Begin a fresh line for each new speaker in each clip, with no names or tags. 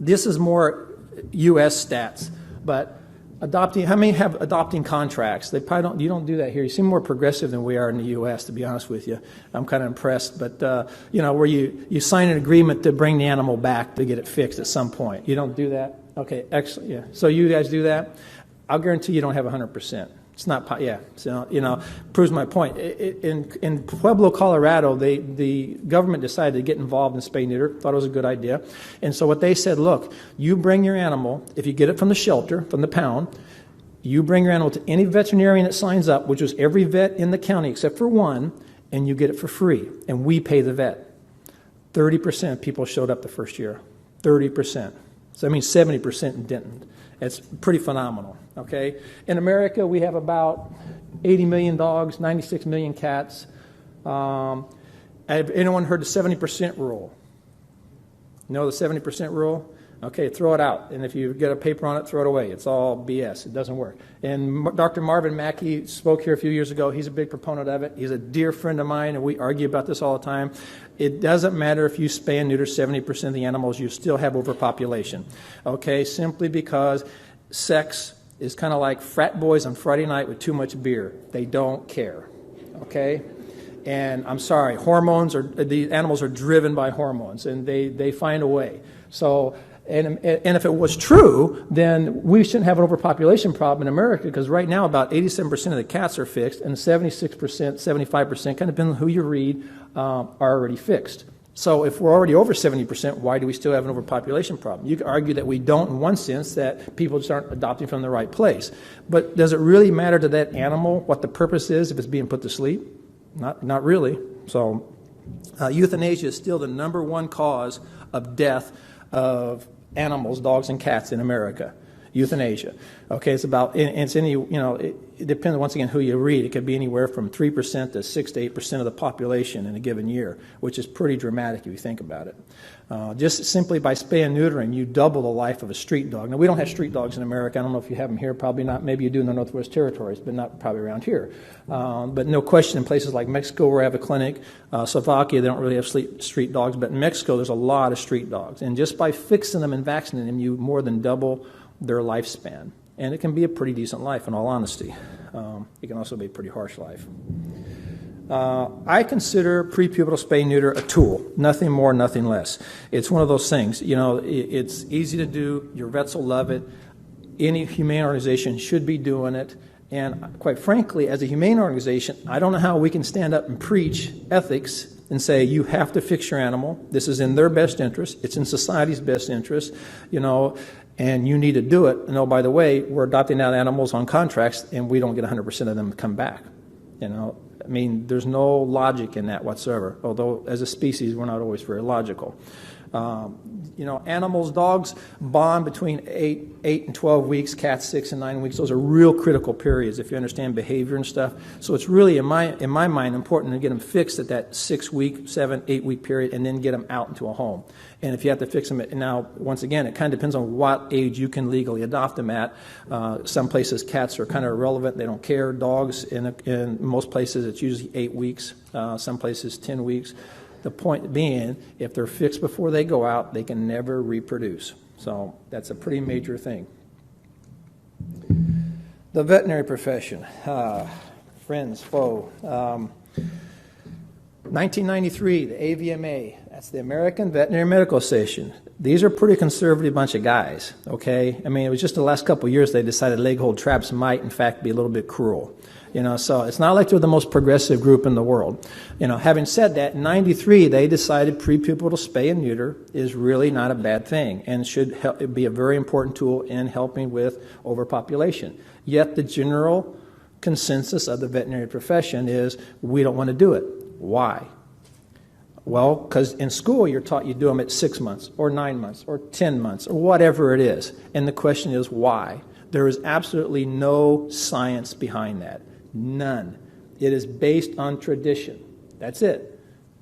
This is more U.S. stats, but adopting, how many have adopting contracts? They probably don't, you don't do that here. You seem more progressive than we are in the U.S., to be honest with you. I'm kind of impressed, but, you know, where you sign an agreement to bring the animal back to get it fixed at some point. You don't do that? Okay, excellent, yeah. So you guys do that? I'll guarantee you don't have 100%. It's not, yeah, so, you know, proves my point. In Pueblo, Colorado, the government decided to get involved in spay neuter, thought it was a good idea. And so what they said, look, you bring your animal, if you get it from the shelter, from the pound, you bring your animal to any veterinarian that signs up, which was every vet in the county except for one, and you get it for free, and we pay the vet. 30% of people showed up the first year, 30%. So that means 70% didn't. It's pretty phenomenal, okay? In America, we have about 80 million dogs, 96 million cats. Have anyone heard the 70% rule? You know the 70% rule? Okay, throw it out. And if you get a paper on it, throw it away. It's all BS. It doesn't work. And Dr. Marvin Mackey spoke here a few years ago. He's a big proponent of it. He's a dear friend of mine, and we argue about this all the time. It doesn't matter if you spay and neuter 70% of the animals, you still have overpopulation. Okay, simply because sex is kind of like frat boys on Friday night with too much beer. They don't care. Okay? And I'm sorry, hormones are, the animals are driven by hormones, and they find a way. So, and if it was true, then we shouldn't have an overpopulation problem in America, because right now about 87% of the cats are fixed, and 76%, 75%, kind of depending on who you read, are already fixed. So if we're already over 70%, why do we still have an overpopulation problem? You could argue that we don't in one sense, that people just aren't adopting from the right place. But does it really matter to that animal what the purpose is if it's being put to sleep? Not really. So euthanasia is still the #1 cause of death of animals, dogs and cats in America. Euthanasia. Okay, it's about, it's any, you know, it depends once again who you read. It could be anywhere from 3% to 6 to 8% of the population in a given year, which is pretty dramatic if you think about it. Just simply by spay and neutering, you double the life of a street dog. Now, we don't have street dogs in America. I don't know if you have them here. Probably not. Maybe you do in the Northwest Territories, but not probably around here. But no question, in places like Mexico, where I have a clinic, Slovakia, they don't really have street dogs. But in Mexico, there's a lot of street dogs. And just by fixing them and vaccinating them, you more than double their lifespan. And it can be a pretty decent life, in all honesty. It can also be a pretty harsh life. I consider prepubertal spay neuter a tool, nothing more, nothing less. It's one of those things, you know, it's easy to do, your vets will love it, any humane organization should be doing it, and quite frankly, as a humane organization, I don't know how we can stand up and preach ethics and say you have to fix your animal, this is in their best interest, it's in society's best interest, you know, and you need to do it. And oh, by the way, we're adopting out animals on contracts and we don't get 100% of them to come back, you know. I mean, there's no logic in that whatsoever, although as a species, we're not always very logical. You know, animals, dogs bond between 8 and 12 weeks, cats 6 and 9 weeks. Those are real critical periods if you understand behavior and stuff. So it's really, in my mind, important to get them fixed at that 6-week, 7, 8-week period and then get them out into a home. And if you have to fix them, now, once again, it kind of depends on what age you can legally adopt them at. Some places, cats are kind of irrelevant. They don't care. Dogs, in most places, it's usually 8 weeks. Some places, 10 weeks. The point being, if they're fixed before they go out, they can never reproduce. So that's a pretty major thing. The veterinary profession, friends, foe. 1993, the AVMA, that's the American Veterinary Medical Association. These are a pretty conservative bunch of guys, okay? I mean, it was just the last couple of years they decided leg-hold traps might, in fact, be a little bit cruel. You know, so it's not like they're the most progressive group in the world. You know, having said that, in '93, they decided prepubertal spay and neuter is really not a bad thing and should be a very important tool in helping with overpopulation. Yet the general consensus of the veterinary profession is we don't want to do it. Why? Well, because in school you're taught you do them at 6 months or 9 months or 10 months or whatever it is. And the question is why? There is absolutely no science behind that. None. It is based on tradition. That's it.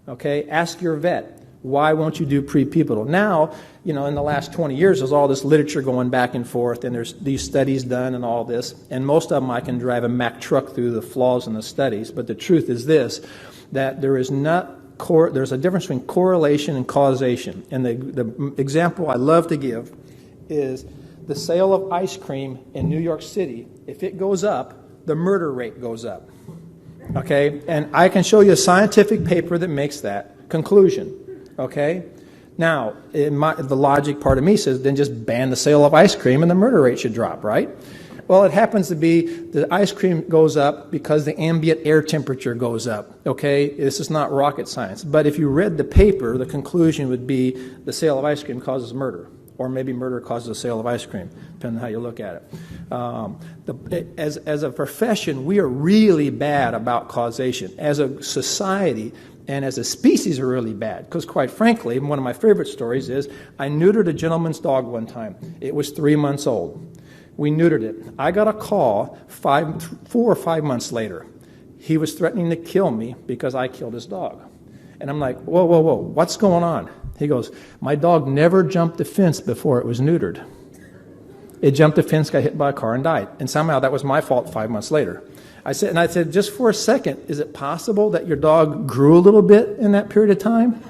Okay? Ask your vet, why won't you do prepubertal? Now, you know, in the last 20 years, there's all this literature going back and forth, and there's these studies done and all this, and most of them I can drive a Mack truck through the flaws in the studies, but the truth is this, that there is not there's a difference between correlation and causation. And the example I love to give is the sale of ice cream in New York City. If it goes up, the murder rate goes up. Okay? And I can show you a scientific paper that makes that conclusion. Okay? Now, the logic part of me says, then just ban the sale of ice cream and the murder rate should drop, right? Well, it happens to be the ice cream goes up because the ambient air temperature goes up, okay? This is not rocket science. But if you read the paper, the conclusion would be the sale of ice cream causes murder, or maybe murder causes the sale of ice cream, depending on how you look at it. As a profession, we are really bad about causation. As a society and as a species, are really bad. Because quite frankly, one of my favorite stories is I neutered a gentleman's dog one time. It was 3 months old. We neutered it. I got a call 4 or 5 months later. He was threatening to kill me because I killed his dog. And I'm like, whoa, whoa, whoa, what's going on? He goes, my dog never jumped the fence before it was neutered. It jumped the fence, got hit by a car, and died. And somehow that was my fault 5 months later. I said, just for a second, is it possible that your dog grew a little bit in that period of time?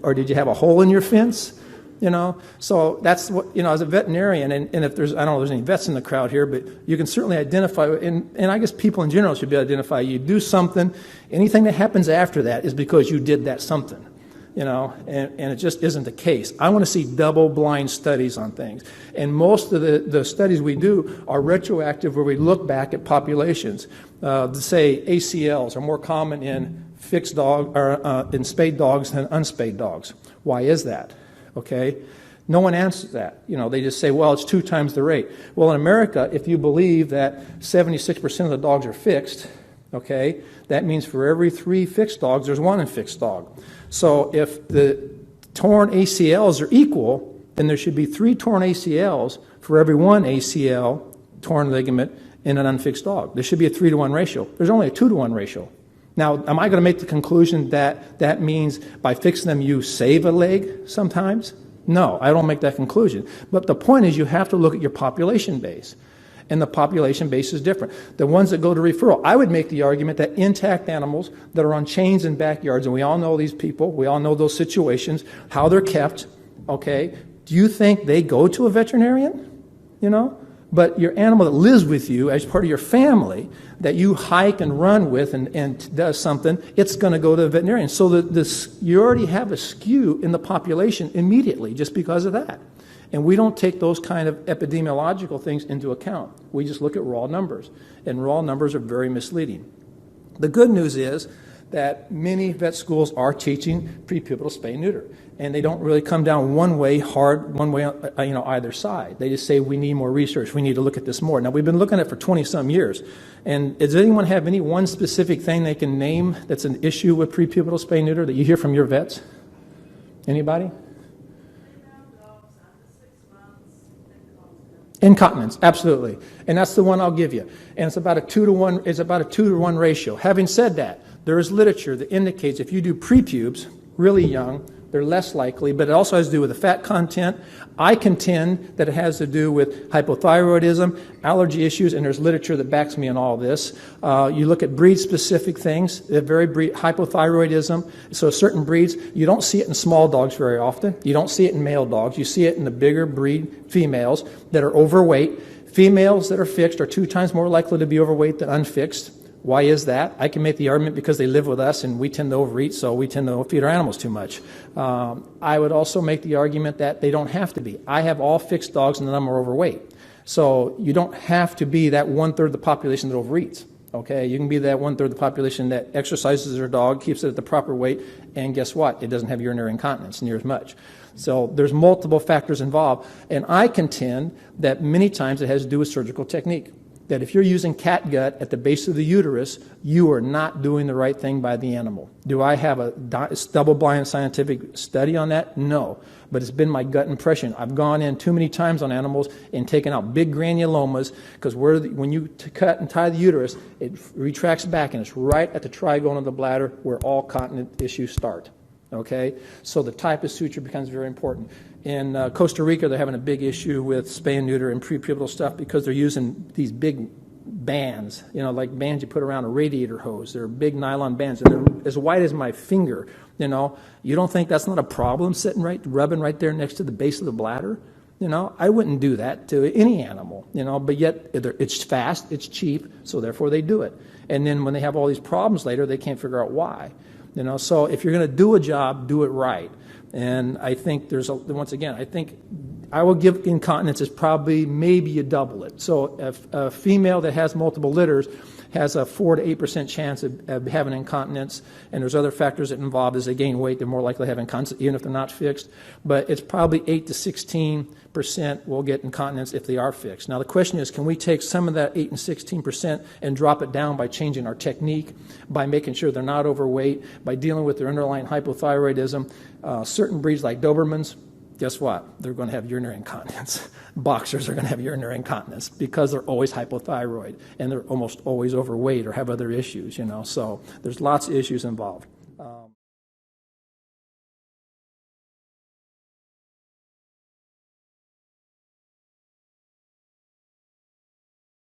Or did you have a hole in your fence? You know, so that's what, you know, as a veterinarian, and if there's, I don't know if there's any vets in the crowd here, but you can certainly identify, and I guess people in general should be able to identify, you do something, anything that happens after that is because you did that something, you know, and it just isn't the case. I want to see double-blind studies on things, and most of the studies we do are retroactive, where we look back at populations. Say ACLs are more common in fixed dog, or in spayed dogs than unspayed dogs. Why is that? Okay, no one answers that. You know, they just say, well, it's 2 times the rate. Well, in America, if you believe that 76% of the dogs are fixed, okay, that means for every 3 fixed dogs, there's 1 infixed dog. So if the torn ACLs are equal, then there should be 3 torn ACLs for every 1 ACL, torn ligament, in an unfixed dog. There should be a 3-to-1 ratio. There's only a 2-to-1 ratio. Now, am I going to make the conclusion that that means by fixing them you save a leg sometimes? No, I don't make that conclusion. But the point is you have to look at your population base. And the population base is different. The ones that go to referral, I would make the argument that intact animals that are on chains in backyards, and we all know these people, we all know those situations, how they're kept, okay? Do you think they go to a veterinarian? You know? But your animal that lives with you as part of your family, that you hike and run with and does something, it's going to go to the veterinarian. So you already have a skew in the population immediately just because of that. And we don't take those kind of epidemiological things into account. We just look at raw numbers. And raw numbers are very misleading. The good news is that many vet schools are teaching prepubertal spay-neuter. And they don't really come down one way hard, one way, you know, either side. They just say we need more research. We need to look at this more. Now, we've been looking at it for 20-some years. And does anyone have any one specific thing they can name that's an issue with prepubertal spay-neuter that you hear from your vets? Anybody? Incontinence, absolutely. And that's the one I'll give you. And it's about a 2-to-1, it's about a 2-to-1 ratio. Having said that, there is literature that indicates if you do prepubes really young, they're less likely, but it also has to do with the fat content. I contend that it has to do with hypothyroidism, allergy issues, and there's literature that backs me on all this. You look at breed-specific things, hypothyroidism. So certain breeds, you don't see it in small dogs very often. You don't see it in male dogs. You see it in the bigger breed females that are overweight. Females that are fixed are 2 times more likely to be overweight than unfixed. Why is that? I can make the argument because they live with us and we tend to overeat, so we tend to feed our animals too much. I would also make the argument that they don't have to be. I have all fixed dogs and none of them are overweight. So you don't have to be that 1/3 of the population that overeats. Okay, you can be that 1/3 of the population that exercises their dog, keeps it at the proper weight, and guess what? It doesn't have urinary incontinence near as much. So there's multiple factors involved, and I contend that many times it has to do with surgical technique. That if you're using catgut at the base of the uterus, you are not doing the right thing by the animal. Do I have a double-blind scientific study on that? No. But it's been my gut impression. I've gone in too many times on animals and taken out big granulomas because when you cut and tie the uterus, it retracts back and it's right at the trigone of the bladder where all continent issues start. Okay? So the type of suture becomes very important. In Costa Rica, they're having a big issue with spay and neuter and prepubertal stuff because they're using these big bands, you know, like bands you put around a radiator hose. They're big nylon bands, and as wide as my finger. You know, you don't think that's not a problem sitting rubbing right there next to the base of the bladder? You know, I wouldn't do that to any animal, you know, but yet it's fast, it's cheap, so therefore they do it. And then when they have all these problems later, they can't figure out why. You know, so if you're going to do a job, do it right. And I think once again, I think I will give incontinence is probably maybe you double it. So if a female that has multiple litters has a 4 to 8% chance of having incontinence, and there's other factors that involve as they gain weight, they're more likely to have incontinence even if they're not fixed. But it's probably 8 to 16% will get incontinence if they are fixed. Now the question is, can we take some of that 8 and 16% and drop it down by changing our technique, by making sure they're not overweight, by dealing with their underlying hypothyroidism? Certain breeds like Dobermans, guess what? They're going to have urinary incontinence. Boxers are going to have urinary incontinence because they're always hypothyroid and they're almost always overweight or have other issues, you know. So there's lots of issues involved.